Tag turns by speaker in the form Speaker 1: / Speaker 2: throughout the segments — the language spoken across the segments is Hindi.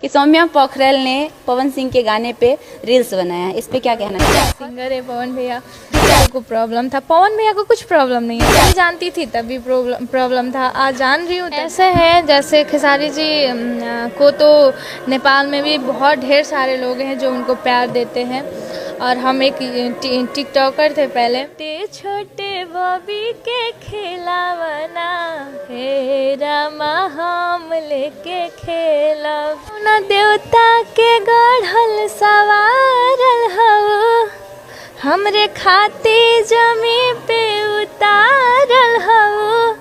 Speaker 1: कि सौम्या पोखरेल ने पवन सिंह के गाने पे रील्स बनाया है, इस पे क्या कहना चाहिए?
Speaker 2: सिंगर है पवन भैया, को प्रॉब्लम था। पवन भैया को कुछ प्रॉब्लम नहीं है, मैं जानती थी तभी प्रॉब्लम था, आज जान रही हूँ। ऐसे है जैसे खेसारी जी को तो नेपाल में भी बहुत ढेर सारे लोग हैं जो उनको प्यार देते हैं, और हम एक टिकटॉकर थे पहले। छोटे बॉबी के खिलावना हे रामा हम लेके खेलब न देवता के गढ़ल सवारल हव हमरे खाती जमी पे उतारल हव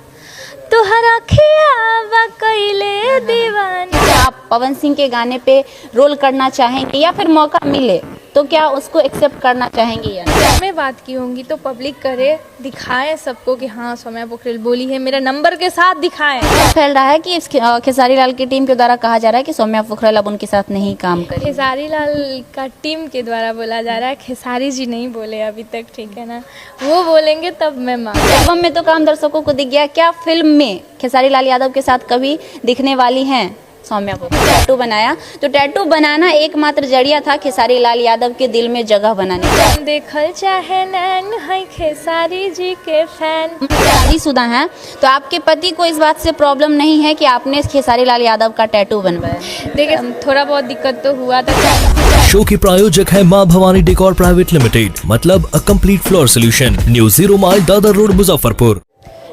Speaker 2: तुहरा खियावा कैले दीवाना।
Speaker 1: आप पवन सिंह के गाने पे रोल करना चाहेंगे या फिर मौका मिले तो क्या उसको एक्सेप्ट करना चाहेंगे या नहीं?
Speaker 2: मैं बात की होंगी तो पब्लिक करे, दिखाए सबको कि हाँ सौम्या पोखरेल बोली है, मेरा नंबर के साथ दिखाए।
Speaker 1: फैल रहा है कि इस खेसारी लाल की टीम के द्वारा कहा जा रहा है कि सौम्या पोखरेल अब उनके साथ नहीं काम करे।
Speaker 2: खेसारी लाल का टीम के द्वारा बोला जा रहा है, खेसारी जी नहीं बोले अभी तक, ठीक है ना, वो बोलेंगे तब मैं मान।
Speaker 1: एल्बम में तो काम दर्शकों को दिख गया, क्या फिल्म में खेसारी लाल यादव के साथ कभी दिखने वाली हैं सौम्या पोखरेल? टैटू बनाया, तो टैटू बनाना एकमात्र जरिया था खेसारी लाल यादव के दिल में जगह बनाने का।
Speaker 2: देखल चाहे नैन है खेसारी जी के फैन।
Speaker 1: शादीशुदा हैं, तो आपके पति को इस बात से प्रॉब्लम नहीं है कि आपने खेसारी लाल यादव का टैटू बनवाया?
Speaker 2: देखिए थोड़ा बहुत दिक्कत तो हुआ था।
Speaker 3: शो की प्रायोजक है मां भवानी डेकोर प्राइवेट लिमिटेड, मतलब a complete floor solution, new 0 mile Dadar road Muzaffarpur.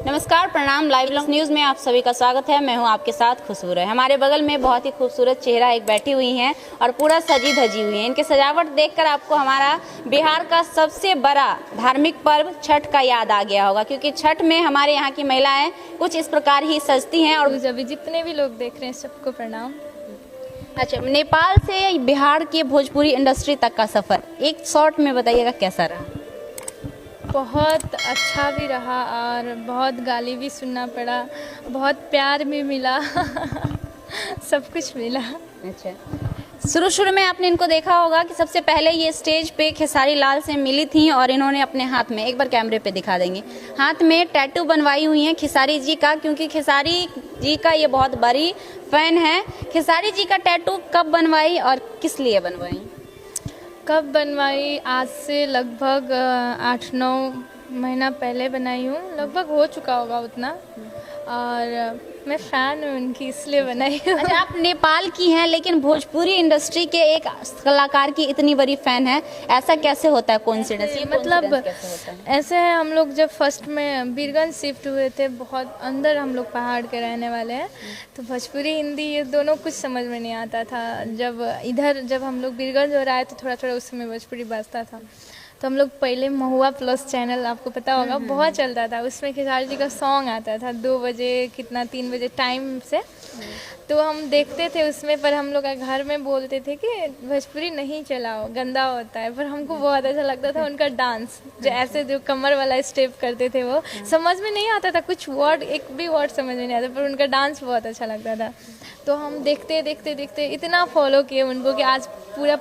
Speaker 1: नमस्कार, प्रणाम। लाइव न्यूज में आप सभी का स्वागत है। मैं हूं आपके साथ खुशबू है। हमारे बगल में बहुत ही खूबसूरत चेहरा एक बैठी हुई हैं और पूरा सजी धजी हुई है। इनके सजावट देखकर आपको हमारा बिहार का सबसे बड़ा धार्मिक पर्व छठ का याद आ गया होगा, क्योंकि छठ में हमारे यहाँ की महिलाएं कुछ इस प्रकार ही सजती हैं। और
Speaker 2: जब जितने भी लोग देख रहे हैं सबको प्रणाम।
Speaker 1: अच्छा, नेपाल से बिहार के भोजपुरी इंडस्ट्री तक का सफर एक शॉर्ट में बताइएगा कैसा रहा?
Speaker 2: बहुत अच्छा भी रहा और बहुत गाली भी सुनना पड़ा, बहुत प्यार भी मिला सब कुछ मिला।
Speaker 1: अच्छा, शुरू में आपने इनको देखा होगा कि सबसे पहले ये स्टेज पे खेसारी लाल से मिली थी और इन्होंने अपने हाथ में, एक बार कैमरे पे दिखा देंगे, हाथ में टैटू बनवाई हुई है खेसारी जी का, क्योंकि खेसारी जी का ये बहुत बड़ी फैन है। खेसारी जी का टैटू कब बनवाई और किस लिए बनवाई?
Speaker 2: कब बनवाई? आज से लगभग 8-9 महीना पहले बनाई हूँ, लगभग हो चुका होगा उतना, और मैं फ़ैन हूँ उनकी इसलिए बनाई हूँ।
Speaker 1: अच्छा, आप नेपाल की हैं लेकिन भोजपुरी इंडस्ट्री के एक कलाकार की इतनी बड़ी फैन है, ऐसा कैसे होता है? कोइंसिडेंस?
Speaker 2: मतलब ऐसे है, हम लोग जब फर्स्ट में बीरगंज शिफ्ट हुए थे, बहुत अंदर हम लोग पहाड़ के रहने वाले हैं, तो भोजपुरी हिंदी ये दोनों कुछ समझ में नहीं आता था। जब हम लोग बीरगंज हो रहा है तो थोड़ा थोड़ा उस समय भोजपुरी बजता था, तो हम लोग पहले महुआ प्लस चैनल आपको पता होगा बहुत चलता था, उसमें खेसारी जी का सॉन्ग आता था 2 बजे 3 बजे टाइम से, तो हम देखते थे उसमें। पर हम लोग घर में बोलते थे कि भोजपुरी नहीं चलाओ, गंदा होता है, पर हमको बहुत अच्छा लगता था उनका डांस, जो ऐसे जो कमर वाला स्टेप करते थे, वो समझ में नहीं आता था, कुछ वर्ड, एक भी वर्ड समझ में नहीं आता, पर उनका डांस बहुत अच्छा लगता था। तो हम देखते देखते देखते इतना फॉलो किए उनको कि आज पूरा